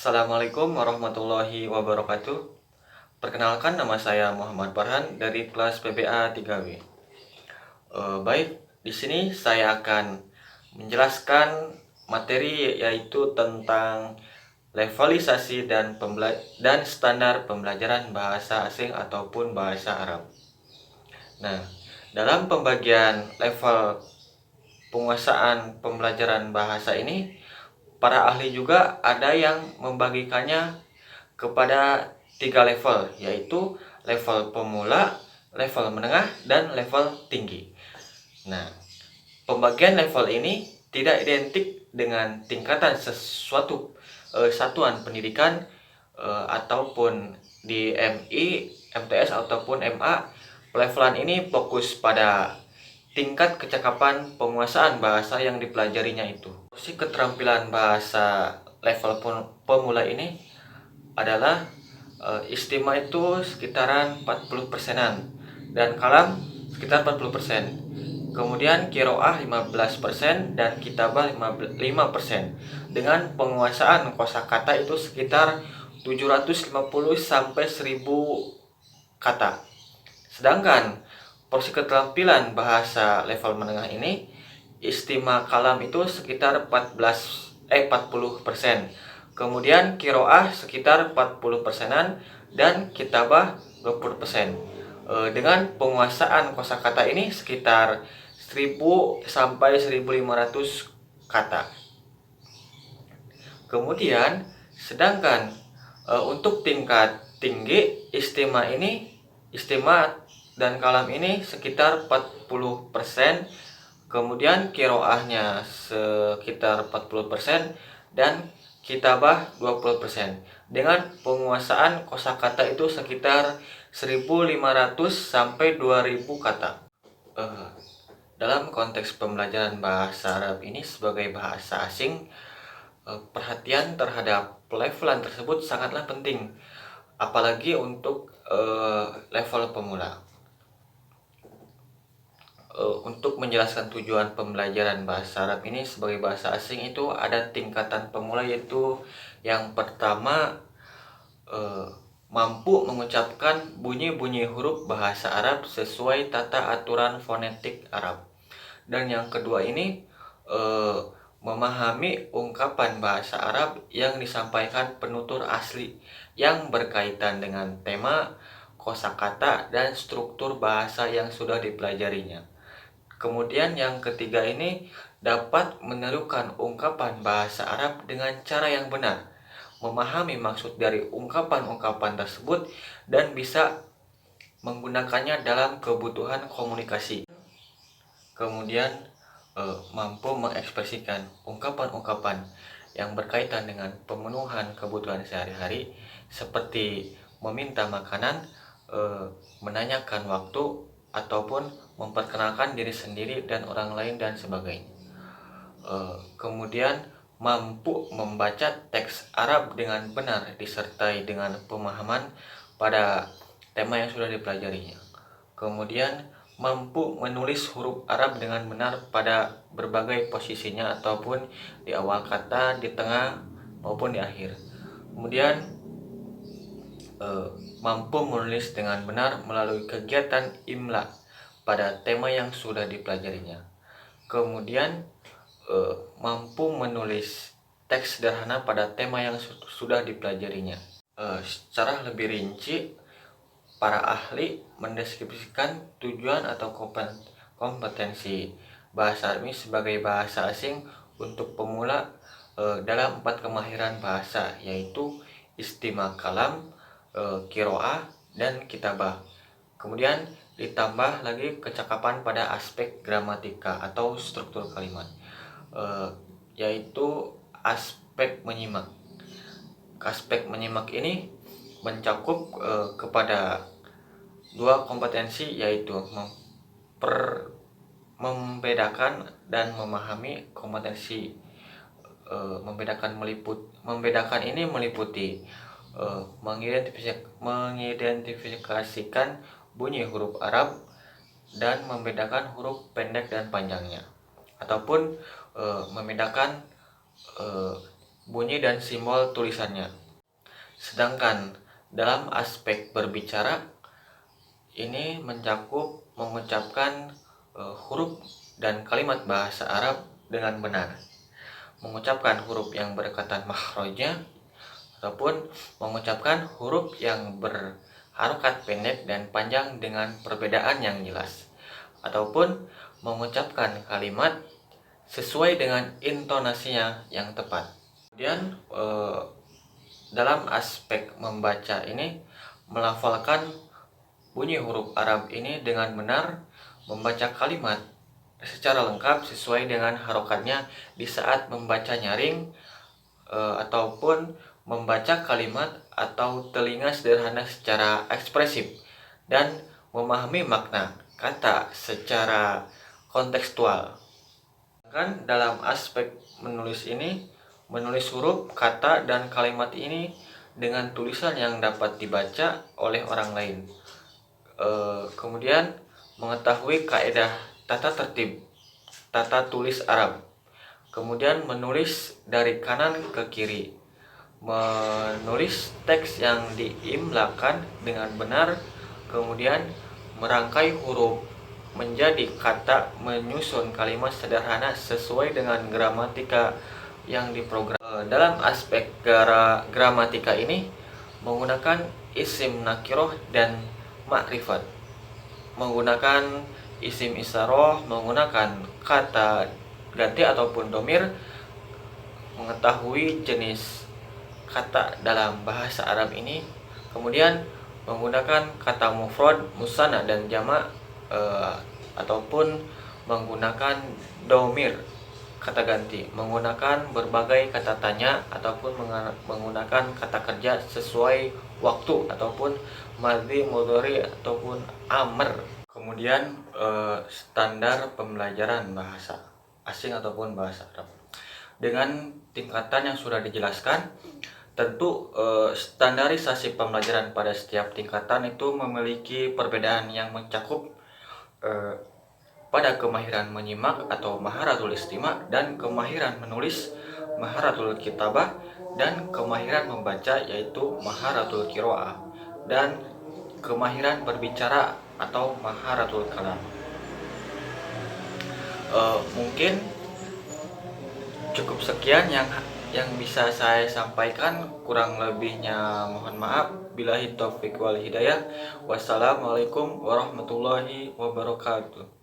Assalamualaikum warahmatullahi wabarakatuh. Perkenalkan, nama saya Muhammad Farhan dari kelas PBA 3W. Baik, di sini saya akan menjelaskan materi yaitu tentang levelisasi dan standar pembelajaran bahasa asing ataupun bahasa Arab. Nah, dalam pembagian level penguasaan pembelajaran bahasa ini, para ahli juga ada yang membagikannya kepada 3 level, yaitu level pemula, level menengah, dan level tinggi. Nah, pembagian level ini tidak identik dengan tingkatan sesuatu satuan pendidikan ataupun di MI, MTS ataupun MA. Pelevelan ini fokus pada tingkat kecakapan penguasaan bahasa yang dipelajarinya itu. Si keterampilan bahasa level pemula ini adalah istimewa itu sekitaran 40%-an dan kalam sekitar 40%. Kemudian kiroah 15% dan kitabah 5% dengan penguasaan kosakata itu sekitar 750 sampai 1000 kata. Sedangkan porsi keterampilan bahasa level menengah ini istimewa kalam itu sekitar 40%. Kemudian kiroah sekitar 40%-an dan kitabah 20%. Dengan penguasaan kosakata ini sekitar 1000 sampai 1500 kata. Kemudian sedangkan untuk tingkat tinggi istimewa dan kalam ini sekitar 40%, kemudian kiroahnya sekitar 40% dan kitabah 20%. Dengan penguasaan kosakata itu sekitar 1500 sampai 2000 kata. Dalam konteks pembelajaran bahasa Arab ini sebagai bahasa asing, perhatian terhadap pelevelan tersebut sangatlah penting, apalagi untuk level pemula. Untuk menjelaskan tujuan pembelajaran bahasa Arab ini sebagai bahasa asing itu ada tingkatan pemula, yaitu yang pertama mampu mengucapkan bunyi-bunyi huruf bahasa Arab sesuai tata aturan fonetik Arab. Dan yang kedua ini memahami ungkapan bahasa Arab yang disampaikan penutur asli yang berkaitan dengan tema, kosakata, dan struktur bahasa yang sudah dipelajarinya. Kemudian yang ketiga ini dapat menirukan ungkapan bahasa Arab dengan cara yang benar, memahami maksud dari ungkapan-ungkapan tersebut, dan bisa menggunakannya dalam kebutuhan komunikasi. Kemudian mampu mengekspresikan ungkapan-ungkapan yang berkaitan dengan pemenuhan kebutuhan sehari-hari seperti meminta makanan, menanyakan waktu, ataupun memperkenalkan diri sendiri dan orang lain dan sebagainya. Kemudian mampu membaca teks Arab dengan benar disertai dengan pemahaman pada tema yang sudah dipelajarinya. Kemudian mampu menulis huruf Arab dengan benar pada berbagai posisinya ataupun di awal kata, di tengah, maupun di akhir. Kemudian mampu menulis dengan benar melalui kegiatan imla pada tema yang sudah dipelajarinya. Kemudian mampu menulis teks sederhana pada tema yang sudah dipelajarinya. Secara lebih rinci, para ahli mendeskripsikan tujuan atau kompetensi bahasa Arab ini sebagai bahasa asing untuk pemula dalam 4 kemahiran bahasa, yaitu istimewa kalam, kiroah, dan kitabah. Kemudian ditambah lagi kecakapan pada aspek gramatika atau struktur kalimat, yaitu aspek menyimak. Aspek menyimak ini mencakup kepada 2 kompetensi, yaitu membedakan dan memahami. Kompetensi membedakan ini meliputi mengidentifikasikan bunyi huruf Arab dan membedakan huruf pendek dan panjangnya, ataupun membedakan bunyi dan simbol tulisannya. Sedangkan dalam aspek berbicara, ini mencakup mengucapkan huruf dan kalimat bahasa Arab dengan benar, mengucapkan huruf yang berdekatan makhrajnya, ataupun mengucapkan huruf yang berharokat pendek dan panjang dengan perbedaan yang jelas, ataupun mengucapkan kalimat sesuai dengan intonasinya yang tepat. Kemudian dalam aspek membaca ini, melafalkan bunyi huruf Arab ini dengan benar, membaca kalimat secara lengkap sesuai dengan harokatnya di saat membaca nyaring, ataupun membaca kalimat atau telinga sederhana secara ekspresif, dan memahami makna kata secara kontekstual. Kan dalam aspek menulis ini, menulis huruf, kata, dan kalimat ini dengan tulisan yang dapat dibaca oleh orang lain. Kemudian mengetahui kaidah tata tertib, tata tulis Arab. Kemudian menulis dari kanan ke kiri, menulis teks yang diimlakan dengan benar, kemudian merangkai huruf menjadi kata, menyusun kalimat sederhana sesuai dengan gramatika yang diprogram. Dalam aspek gramatika ini menggunakan isim nakiroh dan makrifat, menggunakan isim isaroh, menggunakan kata ganti ataupun domir, mengetahui jenis kata dalam bahasa Arab ini, kemudian menggunakan kata mufrad, musanna, dan jamak, ataupun menggunakan domir, kata ganti, menggunakan berbagai kata tanya ataupun menggunakan kata kerja sesuai waktu ataupun madhi, mudhari, ataupun amr. Kemudian standar pembelajaran bahasa asing ataupun bahasa Arab. Dengan tingkatan yang sudah dijelaskan, tentu standarisasi pembelajaran pada setiap tingkatan itu memiliki perbedaan yang mencakup pada kemahiran menyimak atau maharatul istima', dan kemahiran menulis maharatul kitabah, dan kemahiran membaca yaitu maharatul qiraah, dan kemahiran berbicara atau maharatul kalam. Mungkin cukup sekian yang bisa saya sampaikan, kurang lebihnya mohon maaf. Billahi taufiq wal hidayah. Wassalamualaikum warahmatullahi wabarakatuh.